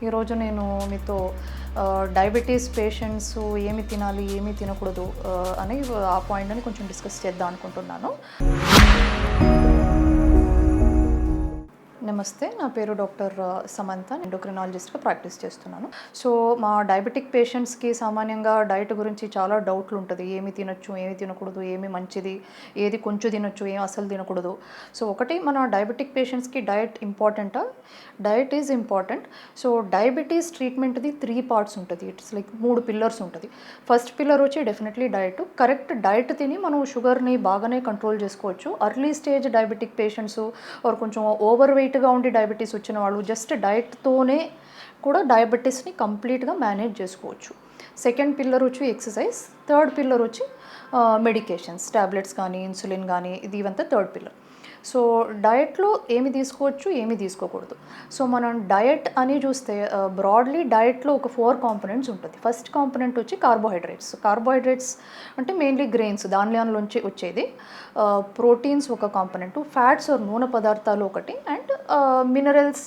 ఈరోజు నేను మీతో డయాబెటీస్ పేషెంట్స్ ఏమి తినాలి, ఏమి తినకూడదు అని ఆ పాయింట్ని కొంచెం డిస్కస్ చేద్దాం అనుకుంటున్నాను. నమస్తే, నా పేరు డాక్టర్ సమంత, ఎండోక్రినాలజిస్ట్గా ప్రాక్టీస్ చేస్తున్నాను. సో మా డయాబెటిక్ పేషెంట్స్కి సామాన్యంగా డైట్ గురించి చాలా డౌట్లు ఉంటుంది. ఏమి తినొచ్చు, ఏమి తినకూడదు, ఏమి మంచిది, ఏది కొంచెం తినొచ్చు, ఏమి అసలు తినకూడదు. సో ఒకటి, మన డయాబెటిక్ పేషెంట్స్కి డైట్ ఇంపార్టెంటా? Diet is important. So diabetes ట్రీట్మెంట్ది 3 పార్ట్స్ ఉంటుంది. ఇట్స్ లైక్ 3 పిల్లర్స్ ఉంటుంది. ఫస్ట్ పిల్లర్ వచ్చి డెఫినెట్లీ డైట్. కరెక్ట్ డైట్ తిని మనం షుగర్ని బాగానే కంట్రోల్ చేసుకోవచ్చు. Early stage diabetic patients are కొంచెం ఓవర్ వెయిట్గా ఉండి డయాబెటీస్ వచ్చిన వాళ్ళు జస్ట్ డైట్తోనే కూడా డయాబెటీస్ని కంప్లీట్గా మేనేజ్ చేసుకోవచ్చు. సెకండ్ పిల్లర్ వచ్చి ఎక్సర్సైజ్. థర్డ్ పిల్లర్ వచ్చి మెడికేషన్స్, టాబ్లెట్స్ కానీ ఇన్సులిన్ కానీ, ఇవంతా థర్డ్ పిల్లర్. సో డయట్లో ఏమి తీసుకోవచ్చు, ఏమి తీసుకోకూడదు. సో మనం డయట్ అని చూస్తే బ్రాడ్లీ డయట్లో ఒక 4 కాంపోనెంట్స్ ఉంటుంది. ఫస్ట్ కాంపోనెంట్ వచ్చి కార్బోహైడ్రేట్స్. కార్బోహైడ్రేట్స్ అంటే మెయిన్లీ గ్రెయిన్స్, ధాన్యాల్లోంచి వచ్చేది. ప్రోటీన్స్ ఒక కాంపోనెంటు, ఫ్యాట్స్ ఆర్ నూనె పదార్థాలు ఒకటి, అండ్ మినరల్స్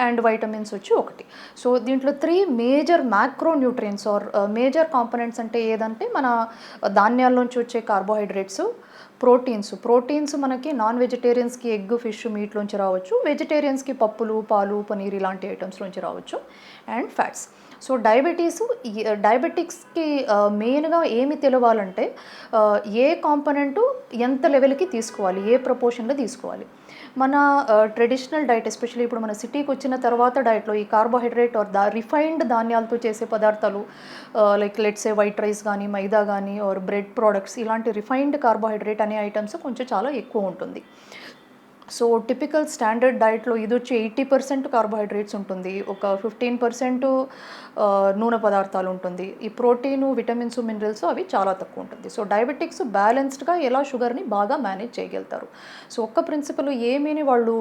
అండ్ వైటమిన్స్ వచ్చి ఒకటి. సో దీంట్లో 3 major macro nutrients are major components అంటే ఏదంటే మన ధాన్యాల్లోంచి వచ్చే కార్బోహైడ్రేట్స్, ప్రోటీన్స్ మనకి నాన్ వెజిటేరియన్స్కి ఎగ్, ఫిష్, మీట్లోంచి రావచ్చు. వెజిటేరియన్స్కి పప్పులు, పాలు, పనీర్ ఇలాంటి ఐటమ్స్లోంచి రావచ్చు. And fats. సో డయాబెటిక్స్కి మెయిన్గా ఏమి తెలవాలంటే ఏ కాంపోనెంటు ఎంత లెవెల్కి తీసుకోవాలి, ఏ ప్రపోర్షన్లో తీసుకోవాలి. మన ట్రెడిషనల్ డైట్, ఎస్పెషల్లీ ఇప్పుడు మన సిటీకి వచ్చిన తర్వాత డైట్లో ఈ కార్బోహైడ్రేట్ ఆర్ రిఫైన్డ్ ధాన్యాలతో చేసే పదార్థాలు లైక్ లెట్సే వైట్ రైస్ కానీ, మైదా కానీ, ఆర్ బ్రెడ్ ప్రోడక్ట్స్, ఇలాంటి రిఫైన్డ్ కార్బోహైడ్రేట్ అనే ఐటమ్స్ కొంచెం చాలా ఎక్కువ ఉంటుంది. సో టిపికల్ స్టాండర్డ్ డైట్లో ఇది వచ్చి 80% కార్బోహైడ్రేట్స్ ఉంటుంది, ఒక 15% నూనె పదార్థాలు ఉంటుంది. ఈ ప్రోటీను, విటమిన్స్, మినరల్స్ అవి చాలా తక్కువ ఉంటుంది. సో డయాబెటిక్స్ బ్యాలెన్స్డ్గా ఎలా షుగర్ని బాగా మేనేజ్ చేయగలుగుతారు. సో ఒక్క ప్రిన్సిపల్ ఏమీని వాళ్ళు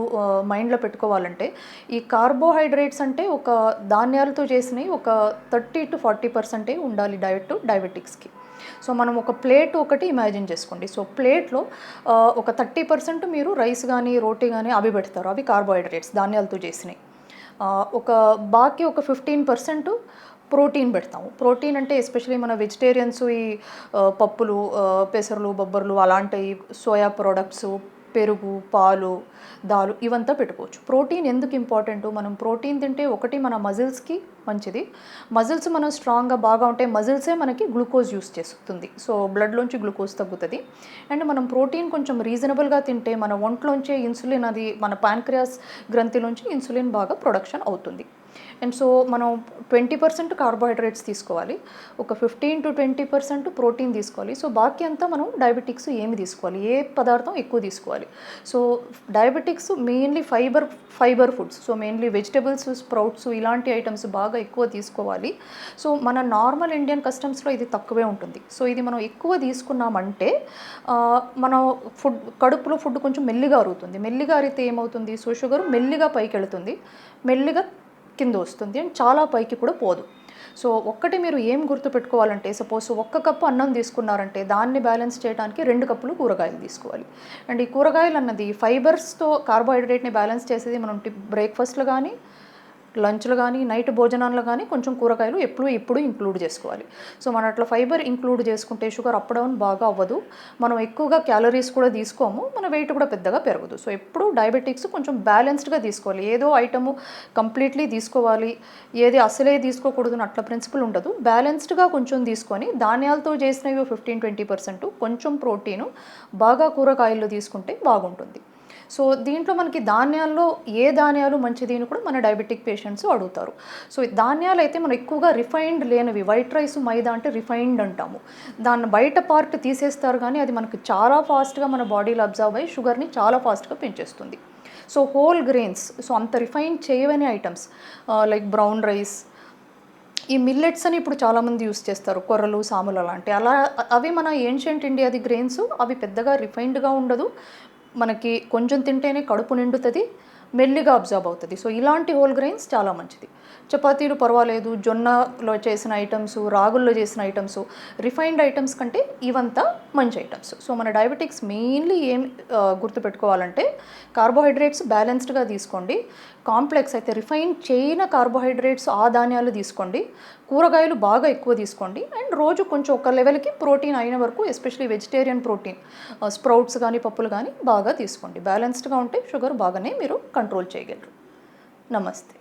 మైండ్లో పెట్టుకోవాలంటే, ఈ కార్బోహైడ్రేట్స్ అంటే ఒక ధాన్యాలతో చేసినవి ఒక 30 to 40% ఉండాలి డయాబెటిక్స్కి. సో మనం ఒక ప్లేట్ ఒకటి ఇమాజిన్ చేసుకోండి. సో ప్లేట్లో ఒక 30% మీరు రైస్ కానీ, రోటీ కానీ అవి పెడతారు, అవి కార్బోహైడ్రేట్స్ ధాన్యాలతో చేసినాయి. బాకీ ఒక 15% ప్రోటీన్ పెడతాము. ప్రోటీన్ అంటే ఎస్పెషలీ మన వెజిటేరియన్స్ ఈ పప్పులు, పెసర్లు, బొబ్బర్లు అలాంటివి, సోయా ప్రోడక్ట్స్, పెరుగు, పాలు, దాలు ఇవంతా పెట్టుకోవచ్చు. ప్రోటీన్ ఎందుకు ఇంపార్టెంట్? మనం ప్రోటీన్ తింటే ఒకటి మన మజిల్స్కి మంచిది. మజిల్స్ మనం స్ట్రాంగ్గా బాగా ఉంటే మజిల్సే మనకి గ్లూకోజ్ యూస్ చేస్తుంది. సో బ్లడ్లోంచి గ్లూకోజ్ తగ్గుతుంది. అండ్ మనం ప్రోటీన్ కొంచెం రీజనబుల్గా తింటే మన ఒంట్లోంచే ఇన్సులిన్, అది మన ప్యాంక్రియాస్ గ్రంథిలోంచి ఇన్సులిన్ బాగా ప్రొడక్షన్ అవుతుంది. అండ్ సో మనం 20% కార్బోహైడ్రేట్స్ తీసుకోవాలి, ఒక 15 to 20% ప్రోటీన్ తీసుకోవాలి. సో బాకీ అంతా మనం డయాబెటిక్స్ ఏమి తీసుకోవాలి, ఏ పదార్థం ఎక్కువ తీసుకోవాలి. So diabetics mainly fibre foods, so mainly vegetables, sprouts ఇలాంటి ఐటమ్స్ బాగా ఎక్కువ తీసుకోవాలి. సో మన నార్మల్ ఇండియన్ కస్టమ్స్లో ఇది తక్కువే ఉంటుంది. సో ఇది మనం ఎక్కువ తీసుకున్నామంటే మనం కడుపులో ఫుడ్ కొంచెం మెల్లిగా అరుగుతుంది. మెల్లిగా అరిగితే ఏమవుతుంది? సో షుగర్ మెల్లిగా పైకి వెళుతుంది, మెల్లిగా కింద వస్తుంది, అండ్ చాలా పైకి కూడా పోదు. సో ఒక్కటి మీరు ఏం గుర్తుపెట్టుకోవాలంటే, సపోజ్ 1 కప్పు అన్నం తీసుకున్నారంటే దాన్ని బ్యాలెన్స్ చేయడానికి 2 కప్పులు కూరగాయలు తీసుకోవాలి. అండ్ ఈ కూరగాయలు అన్నది ఫైబర్స్తో కార్బోహైడ్రేట్ని బ్యాలెన్స్ చేసేది. మనం బ్రేక్ఫాస్ట్లో కానీ, లంచ్లో కానీ, నైట్ భోజనాల్లో కానీ కొంచెం కూరగాయలు ఎప్పుడు ఇంక్లూడ్ చేసుకోవాలి. సో మనం అట్లా ఫైబర్ ఇంక్లూడ్ చేసుకుంటే షుగర్ అప్ డౌన్ బాగా అవ్వదు, మనం ఎక్కువగా క్యాలరీస్ కూడా తీసుకోము, మన వెయిట్ కూడా పెద్దగా పెరగదు. సో ఎప్పుడు డయాబెటిక్స్ కొంచెం బ్యాలెన్స్డ్గా తీసుకోవాలి. ఏదో ఐటము కంప్లీట్లీ తీసుకోవాలి, ఏది అసలే తీసుకోకూడదు అట్లా ప్రిన్సిపల్ ఉండదు. బ్యాలెన్స్డ్గా కొంచెం తీసుకొని ధాన్యాలతో చేసినవి 15-20%, కొంచెం ప్రోటీను, బాగా కూరగాయలు తీసుకుంటే బాగుంటుంది. సో దీంట్లో మనకి ధాన్యాల్లో ఏ ధాన్యాలు మంచిది అని కూడా మన డయాబెటిక్ పేషెంట్స్ అడుగుతారు. సో ధాన్యాలు అయితే మనం ఎక్కువగా రిఫైన్డ్ లేనివి, వైట్ రైస్, మైదా అంటే రిఫైన్డ్ అంటాము. దాన్ని బయట పార్ట్ తీసేస్తారు, కానీ అది మనకు చాలా ఫాస్ట్గా మన బాడీలో అబ్జర్వ్ అయ్యి షుగర్ని చాలా ఫాస్ట్గా పెంచేస్తుంది. సో హోల్ గ్రెయిన్స్, సో అంత రిఫైన్ చేయవని ఐటమ్స్ లైక్ బ్రౌన్ రైస్, ఈ మిల్లెట్స్ అని ఇప్పుడు చాలామంది యూస్ చేస్తారు, కొర్రలు, సాములు అలాంటి, అవి మన ఏన్షియంట్ ఇండియాది గ్రెయిన్స్. అవి పెద్దగా రిఫైన్డ్గా ఉండదు, మనకి కొంచెం తింటేనే కడుపు నిండుతుంది, మెల్లిగా అబ్జర్వ్ అవుతుంది. సో ఇలాంటి హోల్ గ్రెయిన్స్ చాలా మంచిది. చపాతీలు పర్వాలేదు, జొన్నలో చేసిన ఐటమ్స్, రాగుల్లో చేసిన ఐటమ్స్, రిఫైన్డ్ ఐటమ్స్ కంటే ఇవంతా మంచి ఐటమ్స్. సో మన డయాబెటిక్స్ మెయిన్లీ ఏం గుర్తుపెట్టుకోవాలంటే కార్బోహైడ్రేట్స్ బ్యాలెన్స్డ్గా తీసుకోండి, కాంప్లెక్స్ అయితే రిఫైన్ చేయని కార్బోహైడ్రేట్స్ ఆ ధాన్యాలు తీసుకోండి, కూరగాయలు బాగా ఎక్కువ తీసుకోండి, అండ్ రోజు కొంచెం ఒక లెవెల్కి ప్రోటీన్ అయిన వరకు ఎస్పెషలీ వెజిటేరియన్ ప్రోటీన్ స్ప్రౌట్స్ కానీ పప్పులు కానీ బాగా తీసుకోండి. బ్యాలెన్స్డ్గా ఉంటే షుగర్ బాగానే మీరు కంట్రోల్ చేయగలరు. నమస్తే.